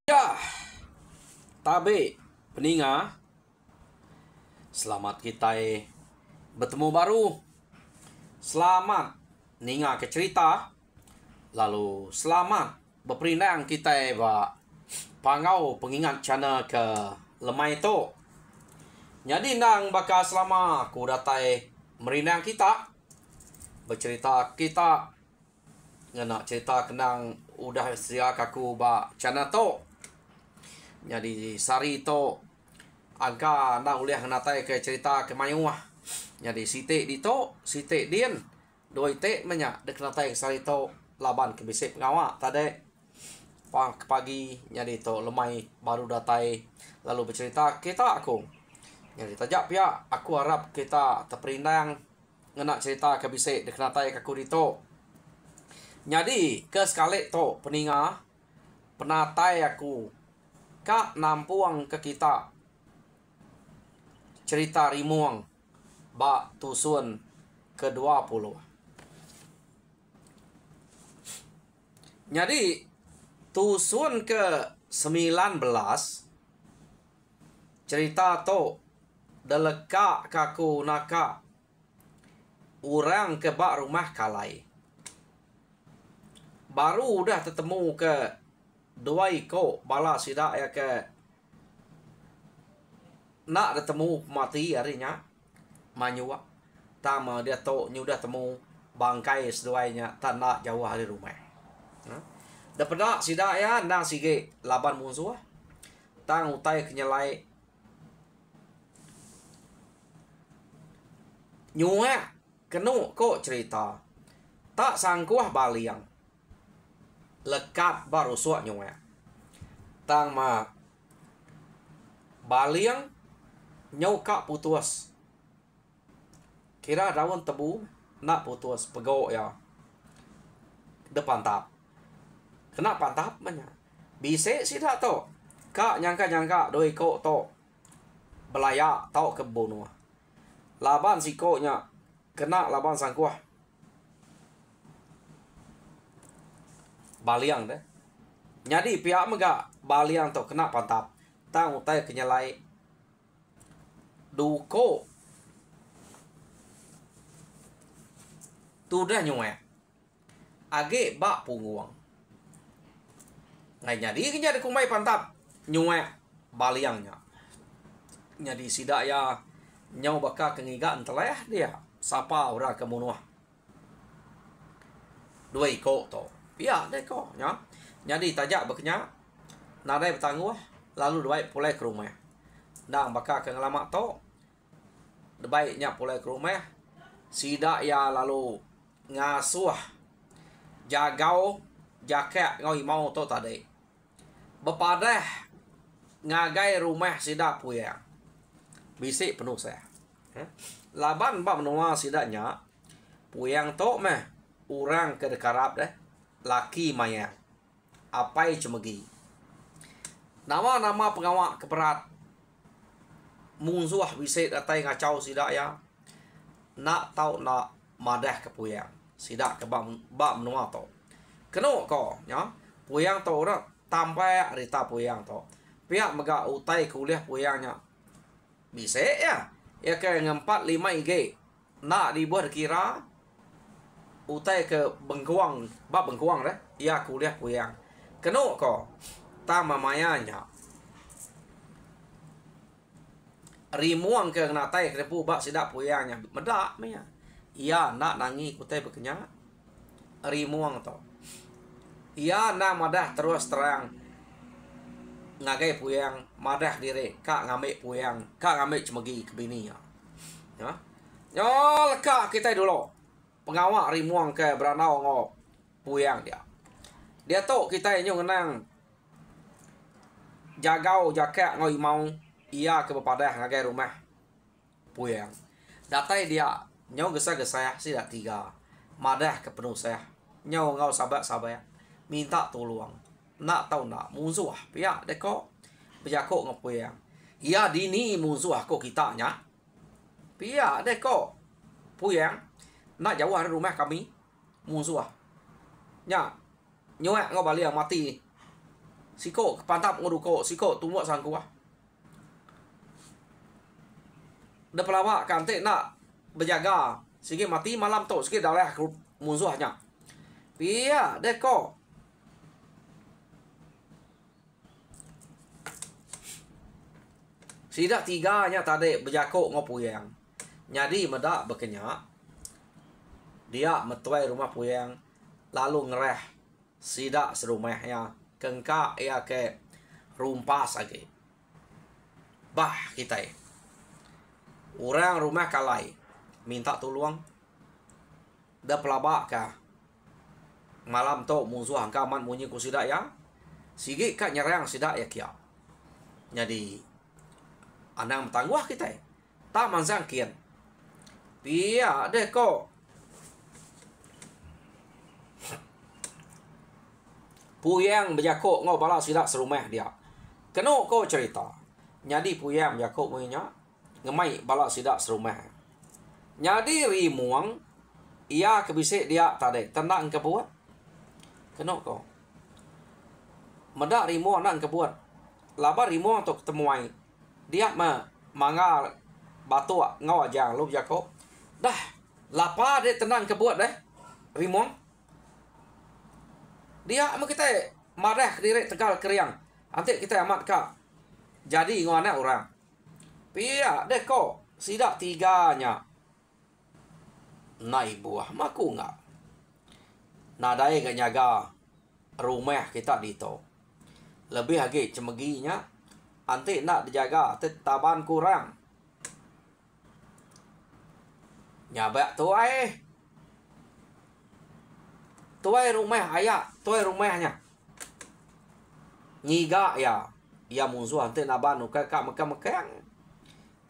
Ya, tabe peninga, selamat kita bertemu baru. Selamat ninga ke cerita. Lalu selamat berperindang kita pangau pengingat channel ke lemai itu. Jadi nang bakal selama aku datai merindang kita bercerita kita ngena cerita kenang udah sedia kaku ba channel tu. Jadi sari itu angka nak uliah natai ke cerita ke mayuah. Jadi sitik di to, sitik dien. Doi te menyak dek natai sari to laban ke bisip ngawak tadi. Pagi jadi to lemai baru datai lalu bercerita kita aku. Jadi tajak pihak aku harap kita terperindang ngena cerita ke bisip dek natai ke aku di to. Jadi ke sekali to peninga penatai aku Kak nampuang ke kita cerita rimuang bak tusun ke-20. Jadi tusun ke-19 cerita to deleka kaku naka orang ke bak rumah kalai. Baru udah ketemu ke dua iko bala sidak ya ke nak ketemu mati harinya manyua tama dia to nyudah temu bangkai seduainya tak nak jauh hari rumah. Dapat sidak ya nang sige laban musuh tang utai kenyalai nyua kenu kok cerita tak sangkuah baliang lekat baru suak nyua tang ma baliang nyau kak putus kira rawan tebu nak putus pegok ya depan tap kena pantap mana bisa sidak to kak nyangka doi kok to belaya tau kebun laban si koknya kena laban sangkuah baliang deh. Jadi pihak mega baliang tu kena pantap. Tang utai kenyalai duko tu dah nyue. Age bak punguang. Ngai jadi kenya de kumai pantap nyue baliangnya. Jadi sidak ya nyau baka kengigaan teleh dia. Sapa ora kemunuah. Dua iko to. Ya, deko, ya. Jadi tajak berkenya, nadai bertangguh, lalu debai pulai ke rumah. Nang bakal ke ngelamak to, debaiknya pulai ke rumah, sidak ya lalu ngasuh, jagau, jakek ngoi mau to tadi. Bepadah ngagai rumah sidak puya. Bisik penuh saya. Laban bab menua sidaknya, puyang to meh, orang ke dekarap deh. Laki maya apai cemegi nama pengawak keperat munsuah bisa datai ngacau sidak ya nak tau nak madah ke puyang sidak ke bak menua to keno ko ya puyang to ora tampai rita puyang to pihak mega utai kuliah puyangnya bisa ya ke 4-5 IG nak dibuat kira utai ke bengkuang bab bengkuang dah ia kuliah puyang keno ko tama mayanya rimuang ke natai ke pu bab sidak puyangnya medak maya ia nak nangi kutai berkenya rimuang to ia nak madah terus terang ngagai puyang madah diri kak ngambil puyang kak ngambil cemegi ke bini ya yo leka kita dulu pengawak rimuang ke beranau ngok puyang dia tu kita yang ngenang jagau jakek ngoi mau ia ke bepadah ngagai rumah puyang datai dia nyau gesa-gesa sidak 3 madah ke penuh saya nyau ngau sabar minta tolong nak tahu nak musuh pihak deko berjakok ngepuyang ia dini musuh aku kitanya pihak deko puyang nak jauh dari rumah kami musuh nya nyuak ngau baliang mati Siko pantap nguruko, siko tumuk sangku ah. Dah pelawak kantik nak berjaga. Sikit mati malam tu, sikit dah leh musuhnya. Pia, deko. Sidak tiganya tadi berjakuk ngau puyang. Jadi medak berkenyak. Dia metuai rumah puyang. Lalu ngereh. Sidak serumahnya. Kengkak ia ke rumpas lagi. Bah kita. Orang rumah kalai. Minta tolong. Dah pelabak kah? Malam tu musuh angkaman bunyi ku sidak ya. Sigit kat nyerang sidak ya kia. Jadi anang tangguh kita. Tak manzang kian. Pia deh kok. Puyang berjakuk ngau bala sidak serumah dia. Kena kau cerita. Jadi puyang berjakuk punya ngemai bala sidak serumah. Jadi rimuang ia kebisik dia tadi tenang ke buat. Kena kau. Medak rimuang nak ke buat. Laba rimuang tu ketemuai. Dia mangga batu ngau aja lu berjakuk. Dah lapa dia tenang ke buat deh. Rimuang. Dia kita marah diri tegal keriang. Nanti kita amat kak. Jadi ngana orang. Pia deko sidak tiganya. Nai buah maku ngak. Nadai ke nyaga rumah kita dito. Lebih lagi cemeginya. Nanti nak dijaga taban kurang. Nyabak tuai. Tuai rumah ayah, tuai rumahnya. Nyiga ya. Ia musuh nanti naban ukak mekang-mekang.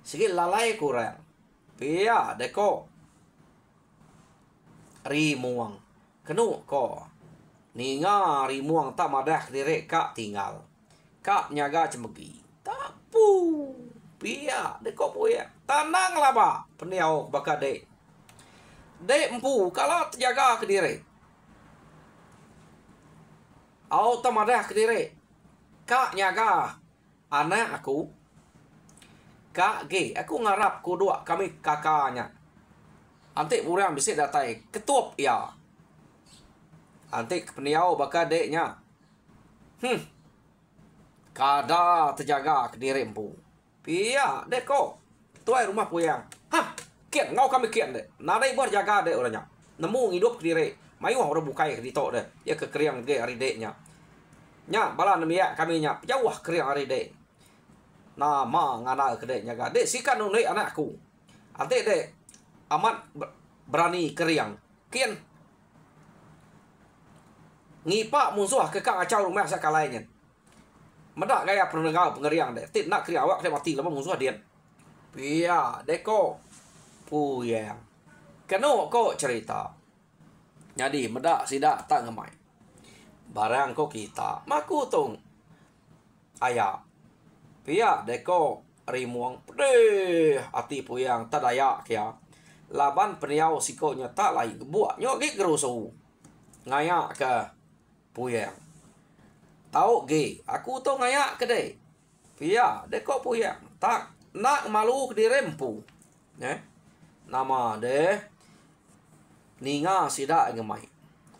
Sikit lalai kurang. Pia deko. Rimuang. Kenu ko. Ninga rimuang tak madah diri kak tinggal. Kak nyaga cemegi. Tapu. Pia deko puya. Tenanglah ba. Peniau bakal dek. Dek empu kalau terjaga ke diri. Au tamadah ke diri. Kak nyaga anak aku. Kak G. Aku ngarap kedua kami kakaknya. Nanti orang bisa datai. Ketup ya. Nanti peniau bakal deknya. Kada terjaga ke diri empu. Pia deko. Tuai rumah puyang. Kian ngau kami kian dek. Nadai berjaga dek orangnya. Nemu hidup ke diri. Mayu orang bukai ke dito deh. Ya ke keriang ge hari deknya. Nya bala nemia kami nya jauh keriang hari dek. Nama ngana ke deknya ga. Dek sikan nunai anakku. Ante dek amat berani keriang. Kian ngipak musuh ke kang acau rumah sakalainya. Medak gaya penegau pengeriang dek. Tit nak keriang awak dia mati lama musuh dia. Pia deko puyang. Keno ko cerita. Jadi medak sidak tak ngemai. Barang ko kita maku tung. Ayah. Pia deko rimuang pedih ati puyang tadaya kia. Laban peniau sikonya tak lain buat nyok ge gerusu. Ngayak ke puyang. Tahu ge aku tu ngayak ke de. Pia deko puyang tak nak malu ke dirempu. Nama de Ninga sidak ngemai.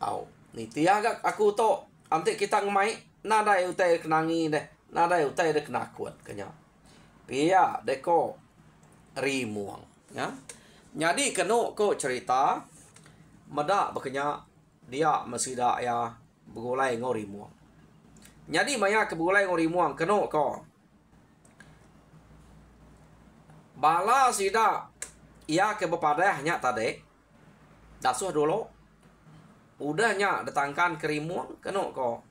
Au, ni tiaga aku to. Nanti kita ngemai. Nada utai kenangi deh. Nada utai deh kena kuat kenya. Pia deko rimuang. Ya. Jadi keno ko cerita. Medak bekenya dia mesida ya begulai ngau rimuang. Jadi maya ke begulai ngau rimuang keno ko. Bala sida ia ke bepadahnya tadi. Dasuh dulu. Udahnya datangkan ke rimuang. Kena ko.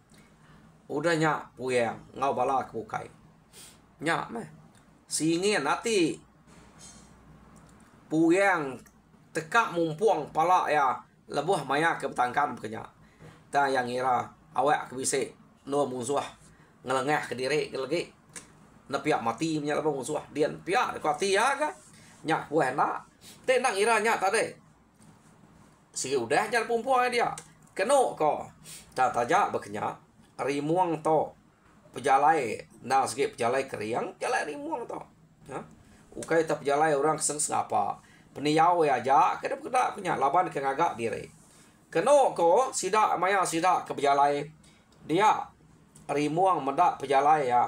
Udahnya puyang. Ngau bala ke bukai. Nya meh. Singin nanti. Puyang. Tekak mumpuang pala ya. Lebuh maya ke betangkan bekenya. Ta yang ngira. Awak ke bisik. Nua musuh. Ngelengah ke diri ke lagi. Nepiak mati punya lebuh musuh. Dian piak. Kau tia ka. Nyak puah nak. Te nak ngira nyak tadi. Sigi udah jalan pumpuang dia. Kena ko. Tak tajak bekenya. Rimuang to. pejalai na segi pejalai keriang jalai rimuang to ya ukai ta pejalai orang keseng apa peniau ya aja kada punya laban ke ngagak diri keno ko sida maya sida ke pejalai dia rimuang medak pejalai ya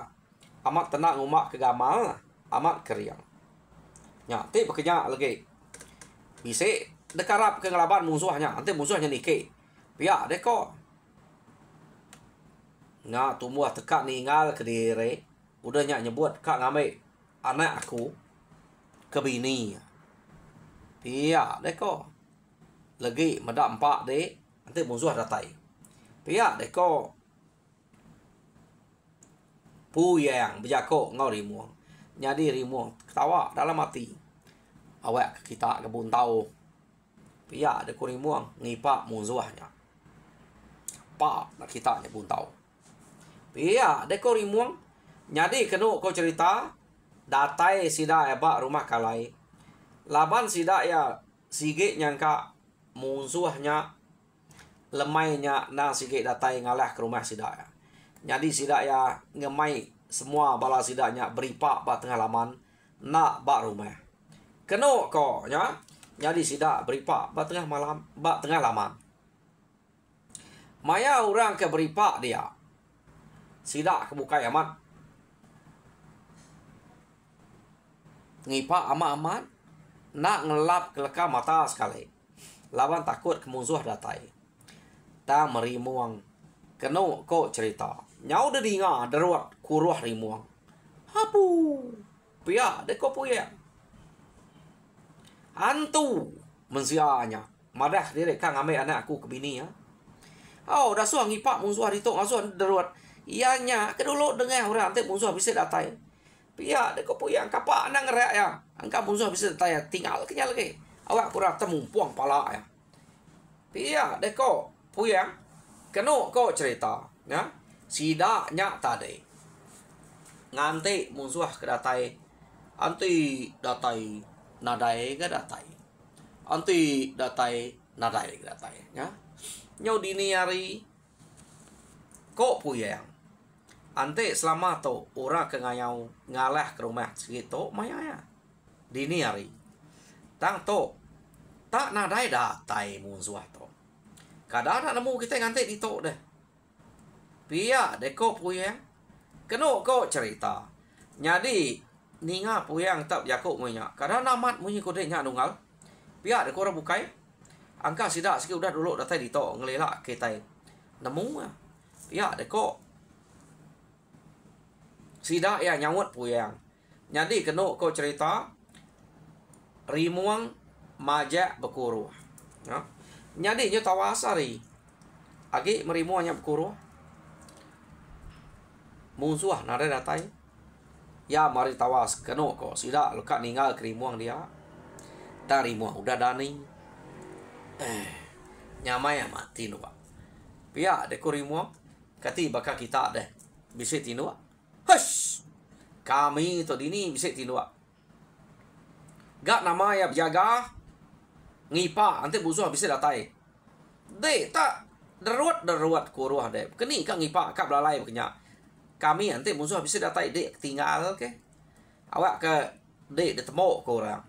amat tenang umak ke gamal amat keriang nya ti bekerja lagi bisa dekarap ke ngelaban musuhnya nanti musuhnya nike pihak deko nga tumbuh tekak ningal ke diri udah nyebut kak ngambil anak aku ke bini pihak deko lagi medak 4 dek nanti musuh datai pihak deko puyang berjakok ngau rimuang jadi rimuang ketawa dalam hati awak kita kebun tahu pihak deko rimuang ngipak musuhnya pak nak kita kebun tahu pihak deko rimuang jadi kenu kau cerita datai sida ebak rumah kalai laban sida ya sige nyangka musuhnya lemainya na sige datai ngalah ke rumah sida ya jadi sida ya ngemai semua bala sidanya beripak ba tengah laman nak bak rumah kenu ko nya jadi sida beripak ba tengah malam ba tengah laman maya orang ke beripak dia sida kebuka amat ngipak amat nak ngelap keleka mata sekali lawan takut ke musuh datai ta merimuang keno ko cerita nyau de dinga daruat kuruh rimuang hapu pia deko puya hantu mensianya madah dire kang ame anak aku ke bini ya oh dah suang ngipak musuh ditok ngasuh daruat ianya kedulu dengar orang nanti musuh bisa datai pia deko puya kapak nang ngerak ya angka musuh bisa datai tinggal kenyal lagi awak kurang temu puang pala ya pia deko puya keno ko cerita ya sida nya tadi nganti musuh ke datai anti datai nadai ke datai anti datai nadai ke datai ya nyau dini hari ko puyang ante selama tu orang ke ngayau ngalah ke rumah segitu maya ya dini hari tang to tak nadai datai musuh to kadang nak nemu kita nganti di to deh pia deko puyang keno ko cerita nyadi ninga puyang tak jakuk munya kadang namat munyi kode nya nunggal pia deko ora bukai angka sida sikit udah dulu datai di to ngelelak kita nemu pia deko sida ya nyawut puyang nyadi keno ko cerita rimuang majak bekuru ya nyadi nyo tawasari agi merimuanya bekuru musuh nare datai ya mari tawas keno ko sida lekat ninggal kerimuang dia dari muang udah dani nyamai mati nu pak pia de korimuang kati baka kita deh bisa tinu hush kami to dini bisa tinu gak nama ya jaga ngipa ante musuh bisa datai de tak daruat kuruh deh keni kang ngipa kak belalai kenya kami nanti musuh bisa datai dek tinggal ke awak ke dek ditemu ke orang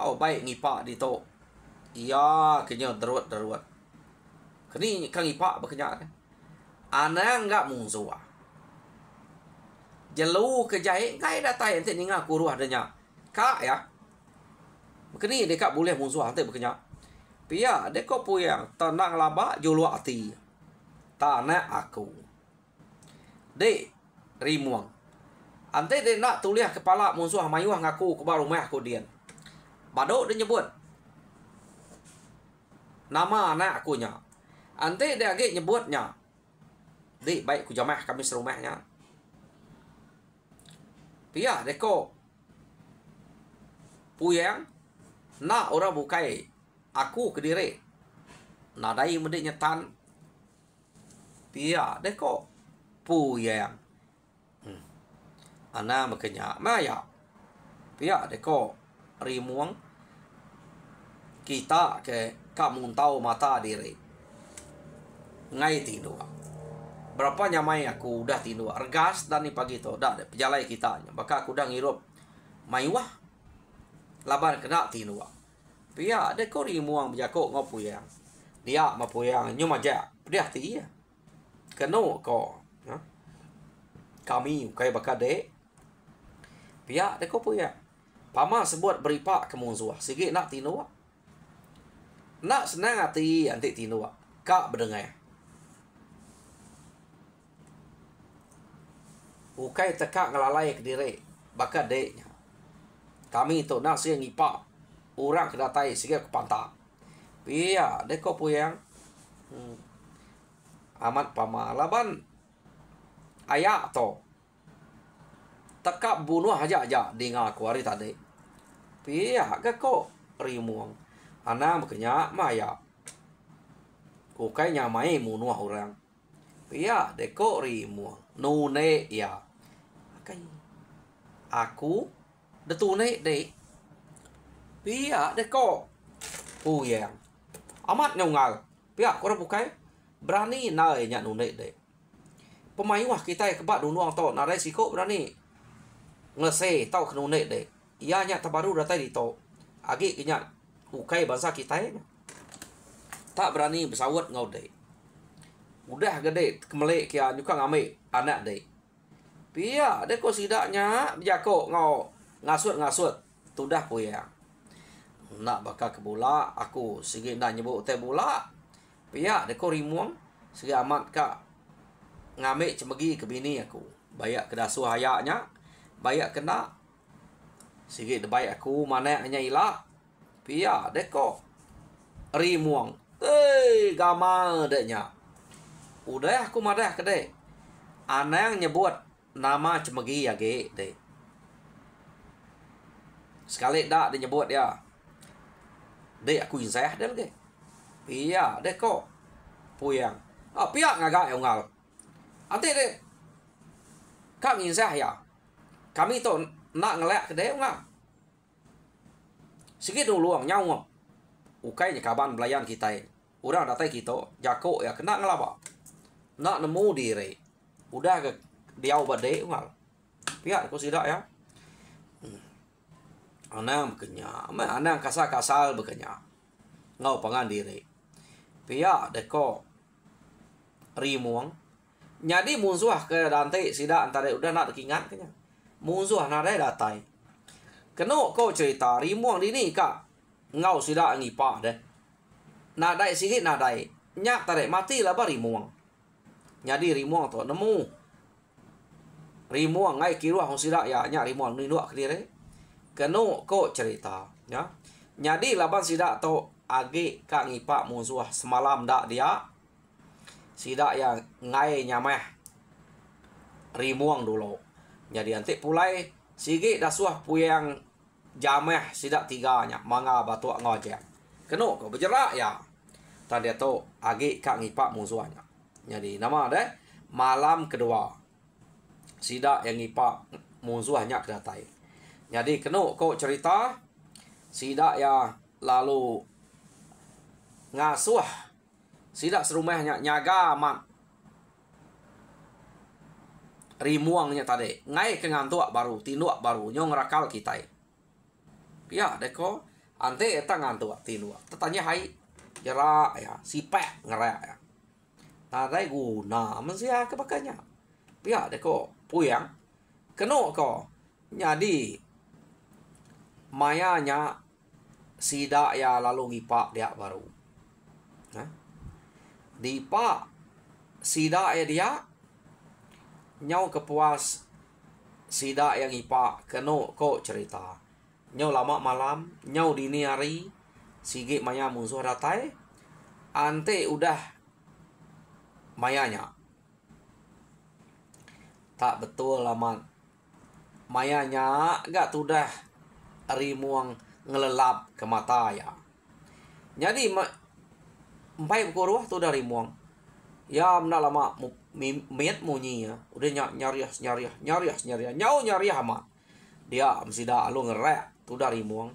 oh baik ngipak di to iya kenya daruat kini kang ngipak berkenya ana enggak musuh jelu ke jahe kai datai nanti ninga kuruh adanya kak ya kini dekat boleh musuh nanti berkenya pia deko puyang tenang laba julu ati tanah aku de rimuang ante de nak tulis kepala musuh mayuah ngaku ke rumah aku dian badok dia nyebut nama anak akunya ante dia age nyebutnya de baik ku jamah kami serumahnya pia deko puyang nak orang bukai aku ke diri nadai mede nyetan pia deko puyang ana makanya maya pia deko rimuang kita ke kamu tahu mata diri ngai tidu berapa nyamai aku udah tinua regas dan ni pagi tu dah pejalai kita baka aku dah ngirup maiwah laban kena tinua pia de ko ri muang bejako ngopuyang dia mapuyang nyu maja dia ti keno ko kami kai baka de pia de ko puya pama sebut beripak ke musuh sige nak tinua nak senang hati anti tinua kak berdengar ukai tekak ngelalai ke diri baka deknya kami tu nak sia ngipak orang kedatai sige ke pantak pia de ko puyang amat pama laban ayak to tekak bunuh aja dengar aku hari tadi pia ke ko rimuang ana makanya maya ukai nyamai bunuh orang pia de ko rimuang nune ya kai aku detune de pia de ko puyang amat nyongal pia ko bukai berani nai nya nune de pemain wah kita kebat dunuang to na resiko berani ngese tau ke nune de ia nya terbaru datai di to agi kinya ukai bangsa kita tak berani bersawat ngau de udah gede kemelek kia nyuka ngame anak de pia de ko sidaknya bijako ngau ngasut tudah puyang nak baka ke bola aku sige nak nyebut teh bola pia de ko rimuang sige amat ka ngame cemegi ke bini aku bayak ke dasuh hayaknya bayak kena sige de bayak aku mana hanya ila pia de ko rimuang gama de nya udah aku madah ke de anang nyebut nama cemegi ya ge de sekali dak dia nyebut dia de aku insah del ge pia de ko puyang pia ngaga ngal ante de kami insah ya kami tu nak ngelak ke de ngal sikit dulu nyau ukai nya kaban belayan kita orang datai kita jako ya kena ngelaba nak nemu diri udah ke dia bade ngal pihak ko sidak ya anang bekenya anang kasal bekenya ngau pangan diri pihak deko rimuang jadi musuh ke dante sidak antara udah nak kingat kenya musuh nare datai keno ko cerita rimuang di ni kak ngau sidak ngipa deh nadai sikit nadai nyak tarik mati lah rimuang jadi rimuang tu nemu rimuang ngai kiruah hong sidak ya nyak rimuang ni nuak kedire keno ko cerita ya jadi laban sidak tu agi kak ngipak musuh semalam dak dia sidak yang ngai nyameh rimuang dulu jadi antik pulai sigi dasuah puyang jameh sidak tiganya manga batuak ngojek keno ko berjerak ya tadi tu agi kak ngipak musuhnya jadi nama deh malam kedua sidak yang ngipak musuhnya kedatai jadi keno ko cerita sidak ya lalu ngasuh sidak serumahnya nyaga mat rimuangnya tadi ngai ke ngantuak baru tinuak baru nyong rakal kita pia deko ante eta ngantuak tinuak tetanya hai jerak ya sipek ngerak ya nadai guna mensia kebakanya pia deko puyang keno ko jadi mayanya sidak ya lalu ngipak dia baru dipak sidak ya dia nyau kepuas sidak yang ipak keno ko cerita nyau lama malam nyau dini hari sige maya musuh datai ante udah mayanya tak betul lama mayanya gak tudah rimuang ngelelap ke mata ya jadi empai bukuruah tu dari rimuang ya mena lama miet munyi ya udah nyarias nyau nyariah amat dia mesti dah lu ngerek tu dari rimuang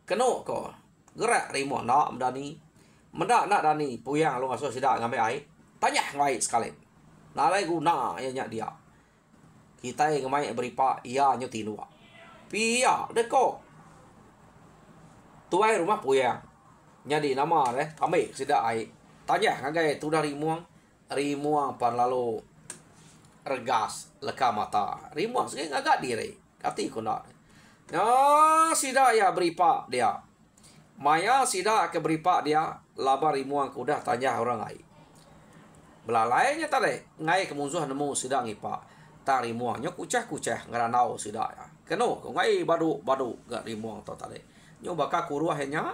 keno ko gerak rimuang nak mendani mendak nak dani puyang lu ngasuh sidak ngambil air tanya ngai sekali Nalai guna ya nyak dia. Kita yang ngemai beripa ia nyo tinua. Pia deko. Tuai rumah puyang. Jadi nama deh kami sida ai. Tanya ngagai tu dari rimuang pan lalu regas leka mata. Rimuang sih ngagak diri. Kati ko na. Ya sida ya beripa dia. Maya sida ke beripa dia laba rimuang kuda tanya orang ai. Belalainya tadi ngai kemusuhan nemu sida ngipa. Tari muangnya kucah-kucah ngeranau sida ya. Keno ko ngai badu gak rimuang to tadi. Nyo baka kuruah hanya.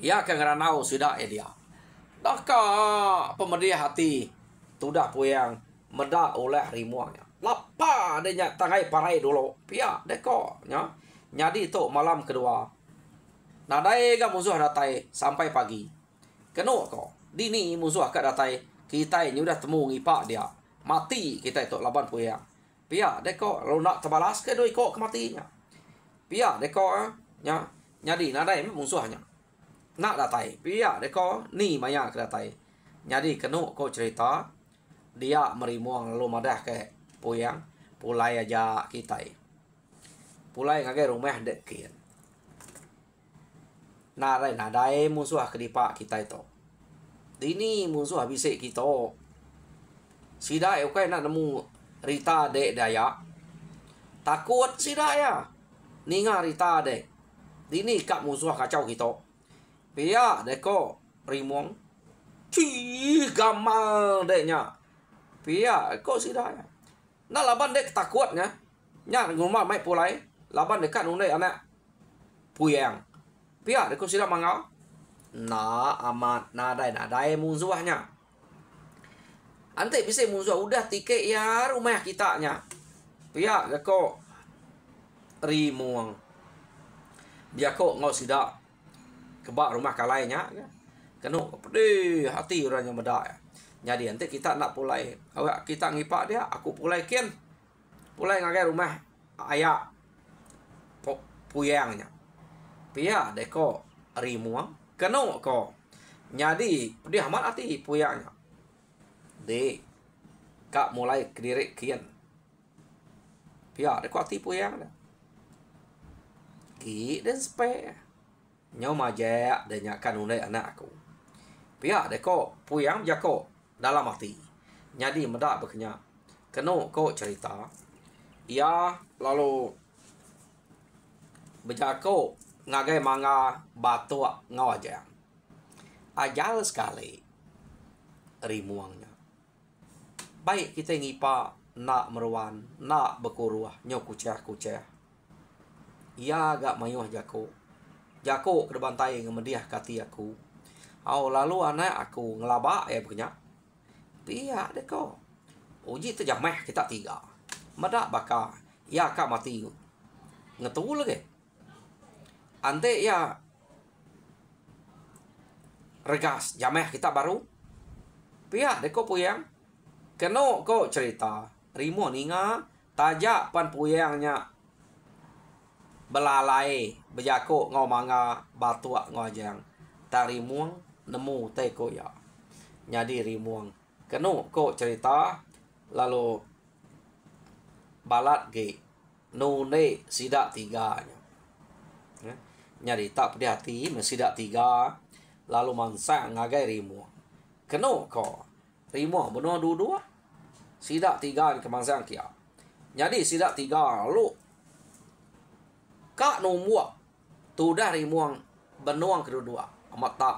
Ya ke ngeranau sida dia. Daka pemediah hati tudah puyang meda oleh rimuangnya. Lapa adanya tangai parai dulu. Pia deko nya. Jadi to malam kedua. Nadai ga musuh datai sampai pagi. Keno ko. Dini musuh ka datai kita ini udah temu ngipak dia. Mati kita itu laban puyang. Pia deko lo nak terbalas ke doi ko kematinya. Pia deko nya. Jadi nadai musuhnya. Nak datai. Pia deko ni maya ke datai. Jadi keno ko cerita dia merimuang lalu madah ke puyang pulai aja kita. Pulai ngagai rumah dekin. Nadai musuh kedipak kita itu. Dini musuh habisik kita. Sida okay nak nemu Rita dek daya. Takut sida ya. Ninga Rita dek. Dini kak musuh kacau kita. Pia deko rimuang. Cih gamal deknya. Pia kok sida ya. Nah laban dek takutnya. Nya ngumah mai pulai. Laban dekat nundai anak puyang. Pia deko sida mangau. Nah amat nadai musuhnya. Ante bisa musuh udah tiket ya rumah kitanya. Pia deko rimuang. Dia kok ngau sida kebak rumah kalainya. Keno pedih hati orangnya medak ya. Jadi nanti kita nak pulai. Awak kita ngipak dia, aku pulai kian. Pulai ngagai rumah ayak puyangnya. Pia deko rimuang. Keno ko. Jadi pedih amat hati puyangnya. De kak mulai kedirik kian. Pia deko hati puyang dah. Ki dan spe. Nyo majak dan nyakan undai anak aku. Pia deko puyang jako dalam hati. Jadi medak berkenya. Keno ko cerita. Ia lalu berjako ngagai manga batu ngawajang. Ajal sekali rimuangnya. Baik kita ngipa nak meruan, nak berkuruah, nyo kucah-kucah. Ia agak mayuh jako. Jako ke depan tai ngemediah kati aku. Au lalu anak aku ngelabak ya punya. Pia deko. Uji terjamah kita tiga. Medak baka. Ya kak mati. Ngetul lagi. Ante ya regas jamah kita baru. Pia deko puyang. Keno ko cerita. Rimo ninga tajak pan puyangnya belalai berjako ngau manga batuak ngajang. Tarimuang nemu teko ya. Jadi rimuang. Keno ko cerita lalu balat ge nune sidak tiganya. Nyari tak pedih hati mesidak tiga lalu mangsa ngagai rimuang. Keno ko rimuang benar dua-dua. Sidak tiga ke mangsa kia. Jadi sidak tiga lalu kak nomua tu dah rimuang benuang kedua-dua. Amat tak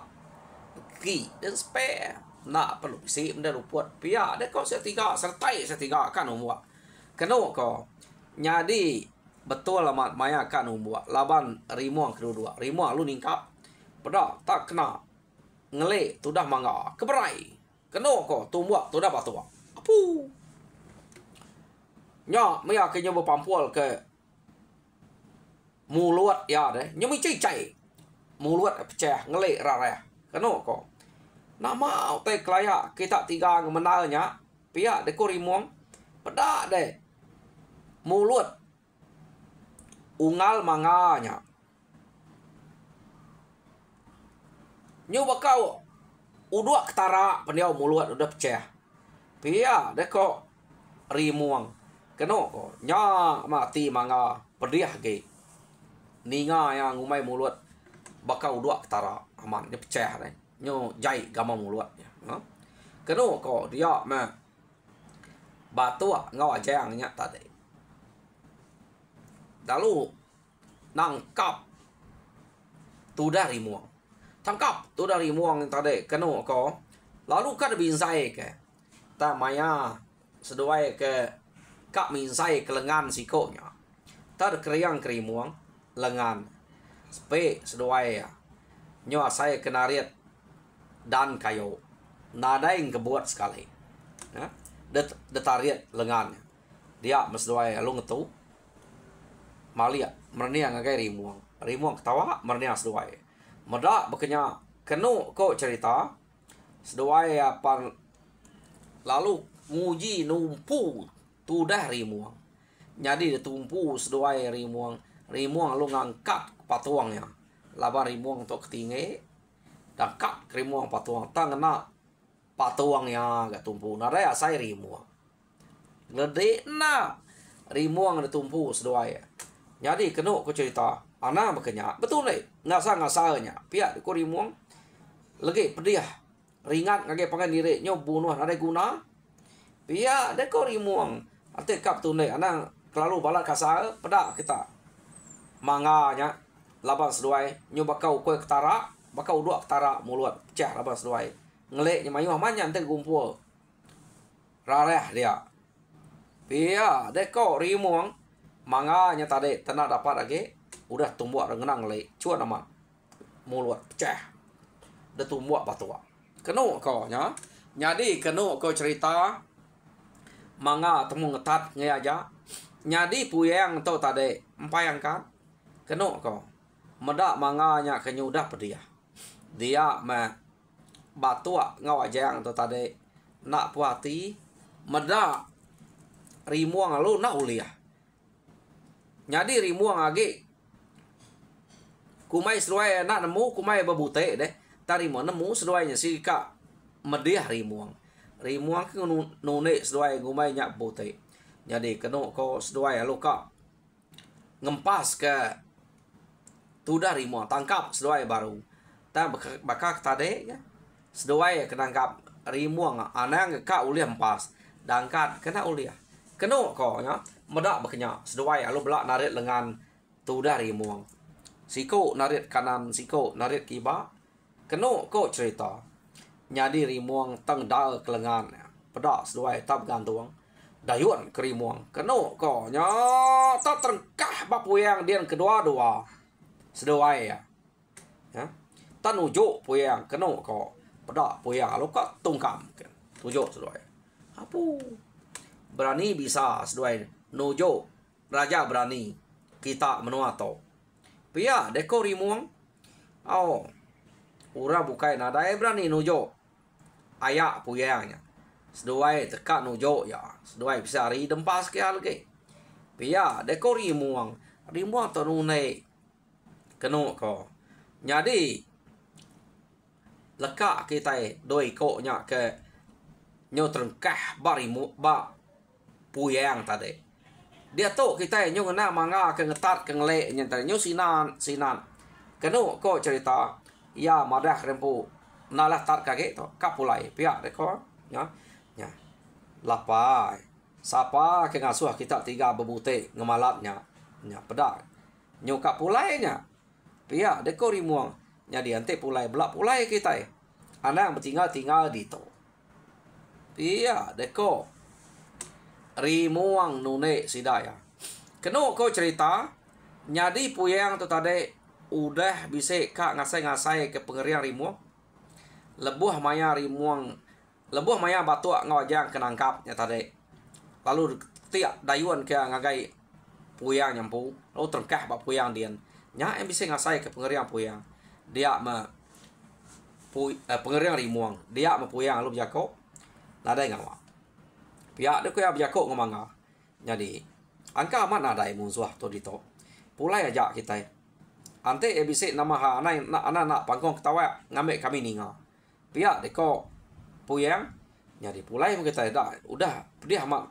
ki dan spare nak perlu bisi benda ruput pia dia kau setiga sertai setiga kan nomua. Keno ko nyadi betul amat maya kan nomua laban rimuang kedua-dua. Rimuang lu ningkap pada tak kena ngele tu dah mangga keberai. Keno ko tumbuak tu dah batu. Apu nya maya ke nyoba pampul ke mulut ya deh nyomi cai mulut pecah ngelik rareh keno ko nama teh kelaya kita tiga menalnya pihak deko rimuang pedak deh mulut ungal manganya nyoba kau udua ketara pendiau mulut udah pecah Pia deko rimuang. Keno ko nya mati manga pediah ge. Ninga yang ngumai mulut bakau dua ketara aman dia pecah deh. Nyo jai gama mulut ya. Keno ko dia ma batu ngau ajang nya tadi. Lalu nangkap tu dari muang. Tangkap tu dari muang tadi keno ko. Lalu kan binsai ke. Ta maya seduai ke kak minsai ke lengan sikonya. Tar kriang krimuang lengan. Spe seduai ya. Nyo saya kenariat dan kayo. Nada yang kebuat sekali. Ya. Detariat lengannya. Dia mesduai lu ngetu. Malia mernia ngagai rimuang. Rimuang ketawa mernia seduai. Meda bekenya kenu ko cerita. Seduai apa lalu muji numpu tu dah rimuang. Jadi ditumpu seduai rimuang. Rimuang lu ngangkat patuangnya. Laba rimuang untuk ketinggi. Dan kat rimuang patuang. Tak kena patuangnya gak tumpu. Nada ya saya rimuang. Gede na rimuang ditumpu seduai. Jadi kena ku cerita. Ana makanya betul nih. Ngasa-ngasanya. Pihak ku rimuang. Lagi pediah. Ringat ngage pangan diri. Nyo bunuh ada guna. Pihak deko rimuang. Arti kap tu nih. Ana terlalu balat kasar. Pedak kita. Manganya. Laban seduai. Nyo bakau kue ketara. Bakau dua ketara mulut. Pecah laban seduai. Ngelik nyemayuh manya nanti kumpul. Rareh dia. Pihak deko rimuang. Manganya tadi tenak dapat lagi. Udah tumbuh rengenang ngelik. Cua nama. Mulut pecah. Udah tumbuh batua. Kenu kau nya. Jadi kenu kau cerita. Manga temu ngetat ngeaja. Jadi puyang tu tadi. Empayang kan. Kenu kau. Medak manganya kenyudah pediah. Dia me batua ngawajang tu tadi. Nak puati. Medak. Rimuang lalu nak uliah. Jadi rimuang lagi. Kumai seduai nak nemu. Kumai bebute deh. Tari mau nemu seduainya si kak. Mediah rimuang. Rimuang ke nunik seduai kumai nyak bute. Jadi kena ko seduai lalu kak. Ngempas ke. Tudah rimuang. Tangkap seduai baru. Ta bakak tadi ya. Seduai kenangkap rimuang. Anang kak uliah empas. Dangkat kena uliah. Kena ko ya. Medak bekenya. Seduai lalu belak narik lengan. Tudah rimuang. Siko narik kanan. Siko narik kiba. Kena ko cerita. Jadi rimuang tang dal ke lengan. Pedak seduai tak gantung. Dayuan ke rimuang. Kena ko nya. Tak terengkah bapuyang dia kedua-dua. Seduai ya. Tak nujuk puyang. Kena ko. Pedak puyang. Lalu kak tungkam. Tujuk seduai. Apa? Berani bisa seduai. Nujuk. Raja berani. Kita menua to. Pia deko rimuang. Oh. Ura bukai nada berani nujo. Ayak puyangnya. Seduai teka nujo ya. Seduai bisa ri dempas ke alge. Pia deko rimuang. Rimuang to nune. Kenu ko. Jadi. Lekak kita doi ko nya ke. Nyo terengkah barimu ba puyang tadi. Dia tu kita nyo ngena manga ke ngetat ke ngelek nya tadi. Nyo sinan. Kenu ko cerita. Ya madah rempu nalah tar kage to kapulai pihak deko ya nya lapai sapa ke ngasuh kita tiga bebute ngemalatnya nya pedak nyo kapulai nya pihak deko rimuang nya diante pulai belak pulai kita anak tinggal di to pihak deko rimuang nune sidaya keno ko cerita nyadi puyang tu tadi udah bisa kak ngasai ke pengerian rimuang. Lebuh maya rimuang. Lebuh maya batu ngawajang kenangkapnya tadi. Lalu tiak dayuan ke ngagai puyang nyampu. Lalu terengkah bak puyang dian. Nya yang bisa ngasai ke pengerian puyang. Dia pengerian rimuang. Dia puyang lalu berjako. Nada ngawa. Pihak dia kuya berjako ngomanga. Jadi angka mana ada musuh to dito. Pulai aja kita. Ante bisa nama ha anak pangkong ketawa ngambil kami ninga. Pihak deko puyang Jadi pulai kita dah udah dia amat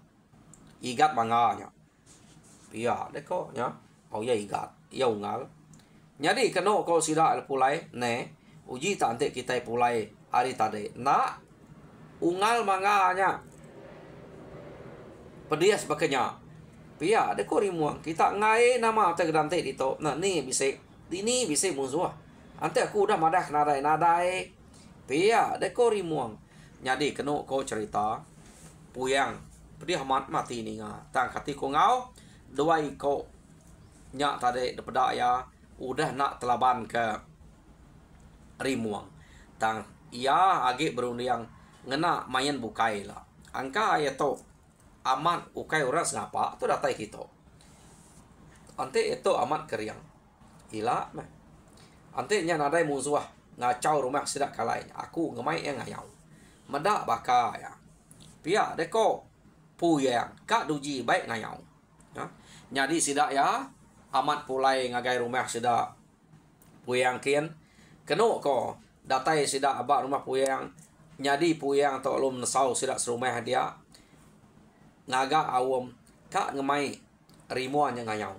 igat manganya. Pia deko nya. Oh ya igat. Ya ungal. Jadi keno ko sida pulai ne uji tante kita pulai hari tadi. Nak ungal manganya. Pedia sebagainya. Pia deko rimuang. Kita ngai nama te gedante dito. Nah ni bisa ini bisa musuh. Ante aku udah madah nadai. Pia deko rimuang. Jadi kena kau cerita puyang pedih amat mati ni tang kati ko ngau dua ko nyak tadi daripada ya udah nak telaban ke rimuang tang ia agi berundang ngena main bukai lah angka ya to amat ukai orang ngapa tu datai kita ante itu amat keriang ila ante nya nadai musuh ngacau rumah sidak kalai aku ngemai yang ngayau medak baka ya pia deko puyang kak duji baik ngayau ya jadi sidak ya amat pulai ngagai rumah sidak puyang kian keno ko datai sidak abak rumah puyang jadi puyang to lum nesau sidak serumah dia ngaga awam kak ngemai rimuan yang ngayau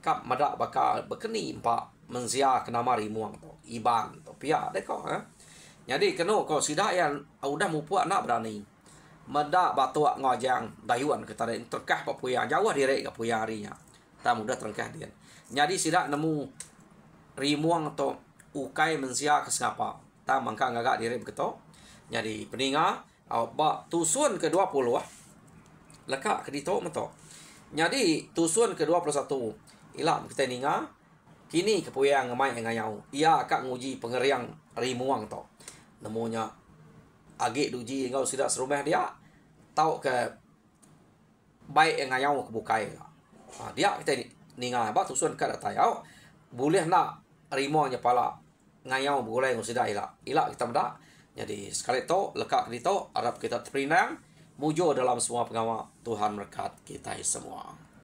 kak medak baka bekeni empat menzia kenama rimuang to iban to pia deko jadi kena kau sidak yang udah mupuak nak berani. Medak batuak ngajang dayuan kita terkah papuyang jauh direk ke puyang harinya. Tak mudah terkah dia. Jadi sidak nemu rimuang atau ukai mensia ke siapa. Tak mangka ngagak direk begitu. Jadi peninga bak tusun ke-20 lekak ke dito meto. Jadi tusun ke-21 ilam kita ninga kini kepuyang ngemai ngayau. Ia akan nguji pengeriang rimuang to. Namunya agi duji engkau sidak serumah dia tahu ke baik yang ngayau ke bukai dia kita ninga ba tusun ka datayau boleh nak rimuangnya pala ngayau boleh ngusida ila kita meda jadi sekali to lekak dito harap kita terperinang mujo dalam semua pengawal Tuhan berkat kita semua.